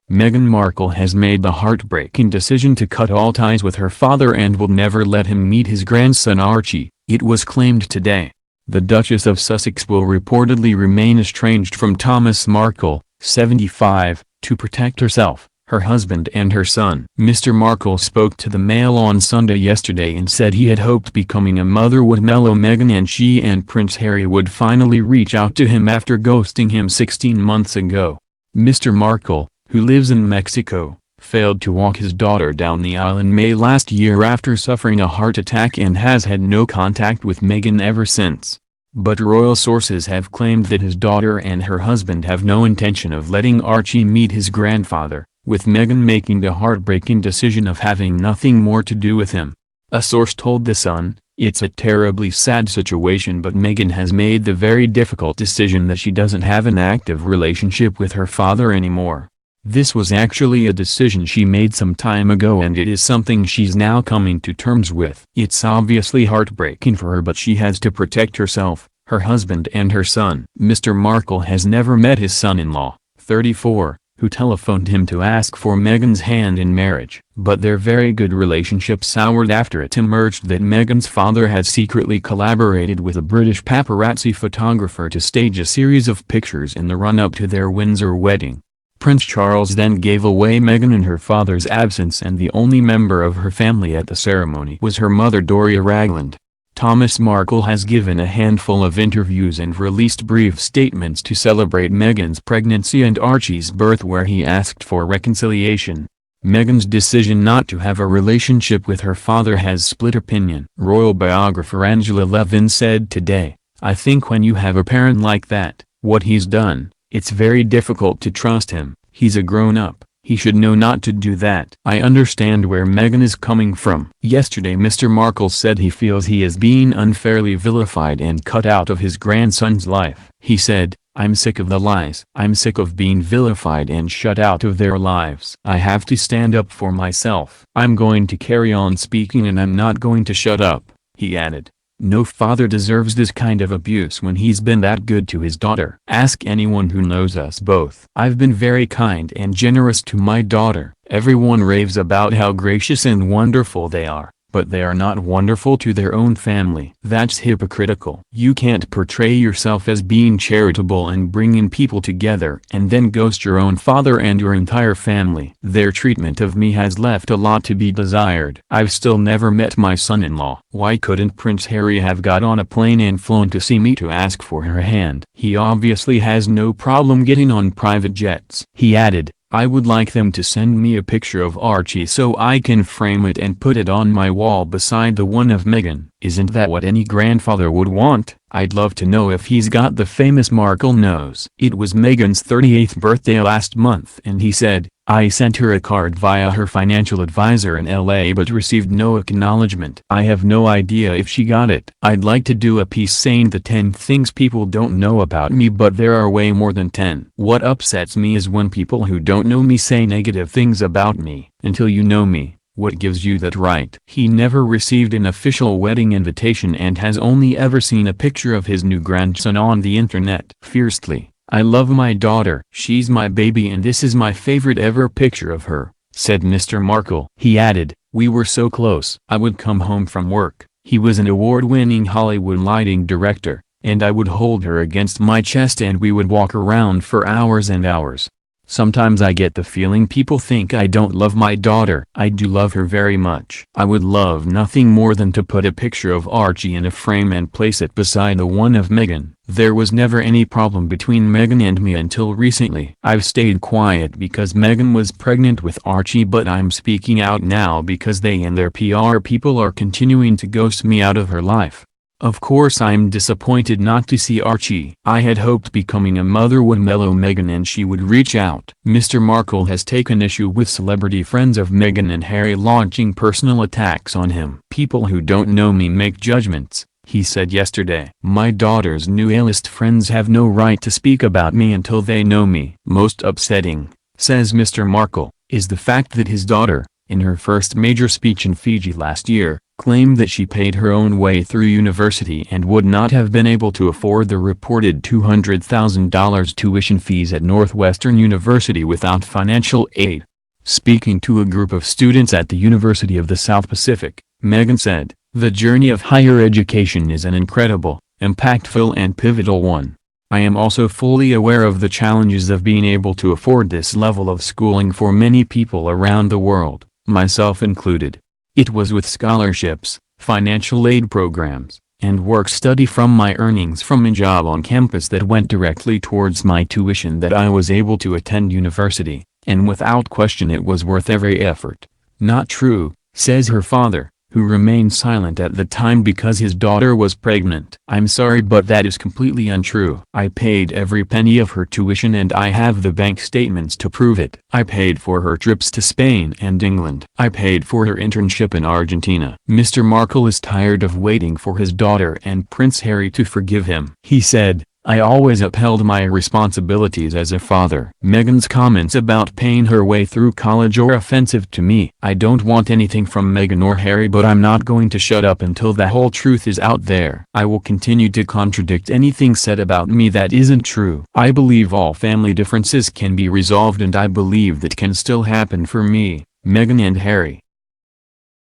Meghan Markle has made the heartbreaking decision to cut all ties with her father and will never let him meet his grandson Archie, it was claimed today. The Duchess of Sussex will reportedly remain estranged from Thomas Markle, 75, to protect herself, her husband and her son. Mr. Markle spoke to the Mail on Sunday yesterday and said he had hoped becoming a mother would mellow Meghan and she and Prince Harry would finally reach out to him after ghosting him 16 months ago. Mr. Markle, who lives in Mexico, failed to walk his daughter down the aisle in May last year after suffering a heart attack and has had no contact with Meghan ever since. But royal sources have claimed that his daughter and her husband have no intention of letting Archie meet his grandfather, with Meghan making the heartbreaking decision of having nothing more to do with him. A source told The Sun, "It's a terribly sad situation, but Meghan has made the very difficult decision that she doesn't have an active relationship with her father anymore. This was actually a decision she made some time ago and it is something she's now coming to terms with. It's obviously heartbreaking for her, but she has to protect herself, her husband and her son." Mr. Markle has never met his son-in-law, 34, who telephoned him to ask for Meghan's hand in marriage. But their very good relationship soured after it emerged that Meghan's father had secretly collaborated with a British paparazzi photographer to stage a series of pictures in the run-up to their Windsor wedding. Prince Charles then gave away Meghan in her father's absence, and the only member of her family at the ceremony was her mother Doria Ragland. Thomas Markle has given a handful of interviews and released brief statements to celebrate Meghan's pregnancy and Archie's birth, where he asked for reconciliation. Meghan's decision not to have a relationship with her father has split opinion. Royal biographer Angela Levin said today, "I think when you have a parent like that, what he's done, it's very difficult to trust him. He's a grown-up. He should know not to do that. I understand where Meghan is coming from." Yesterday Mr. Markle said he feels he is being unfairly vilified and cut out of his grandson's life. He said, "I'm sick of the lies. I'm sick of being vilified and shut out of their lives. I have to stand up for myself. I'm going to carry on speaking and I'm not going to shut up," he added. "No father deserves this kind of abuse when he's been that good to his daughter. Ask anyone who knows us both. I've been very kind and generous to my daughter. Everyone raves about how gracious and wonderful they are, but they are not wonderful to their own family. That's hypocritical. You can't portray yourself as being charitable and bringing people together and then ghost your own father and your entire family. Their treatment of me has left a lot to be desired. I've still never met my son-in-law. Why couldn't Prince Harry have got on a plane and flown to see me to ask for her hand? He obviously has no problem getting on private jets." He added, "I would like them to send me a picture of Archie so I can frame it and put it on my wall beside the one of Meghan. Isn't that what any grandfather would want? I'd love to know if he's got the famous Markle nose." It was Meghan's 38th birthday last month and he said, "I sent her a card via her financial advisor in LA but received no acknowledgement. I have no idea if she got it. I'd like to do a piece saying the 10 things people don't know about me, but there are way more than 10. What upsets me is when people who don't know me say negative things about me. Until you know me, what gives you that right?" He never received an official wedding invitation and has only ever seen a picture of his new grandson on the internet. "Fiercely, I love my daughter. She's my baby and this is my favorite ever picture of her," said Mr. Markle. He added, "We were so close. I would come home from work," he was an award-winning Hollywood lighting director, "and I would hold her against my chest and we would walk around for hours and hours. Sometimes I get the feeling people think I don't love my daughter. I do love her very much. I would love nothing more than to put a picture of Archie in a frame and place it beside the one of Meghan. There was never any problem between Meghan and me until recently. I've stayed quiet because Meghan was pregnant with Archie, but I'm speaking out now because they and their PR people are continuing to ghost me out of her life. Of course I'm disappointed not to see Archie. I had hoped becoming a mother would mellow Meghan and she would reach out." Mr. Markle has taken issue with celebrity friends of Meghan and Harry launching personal attacks on him. "People who don't know me make judgments," he said yesterday. "My daughter's new A-list friends have no right to speak about me until they know me." Most upsetting, says Mr. Markle, is the fact that his daughter, in her first major speech in Fiji last year, claimed that she paid her own way through university and would not have been able to afford the reported $200,000 tuition fees at Northwestern University without financial aid. Speaking to a group of students at the University of the South Pacific, Meghan said, "The journey of higher education is an incredible, impactful and pivotal one. I am also fully aware of the challenges of being able to afford this level of schooling for many people around the world, myself included. It was with scholarships, financial aid programs, and work-study from my earnings from a job on campus that went directly towards my tuition that I was able to attend university, and without question it was worth every effort." Not true, says her father, who remained silent at the time because his daughter was pregnant. "I'm sorry, but that is completely untrue. I paid every penny of her tuition and I have the bank statements to prove it. I paid for her trips to Spain and England. I paid for her internship in Argentina." Mr. Markle is tired of waiting for his daughter and Prince Harry to forgive him. He said, "I always upheld my responsibilities as a father." Meghan's comments about paying her way through college are offensive to me. "I don't want anything from Meghan or Harry, but I'm not going to shut up until the whole truth is out there. I will continue to contradict anything said about me that isn't true. I believe all family differences can be resolved and I believe that can still happen for me, Meghan and Harry."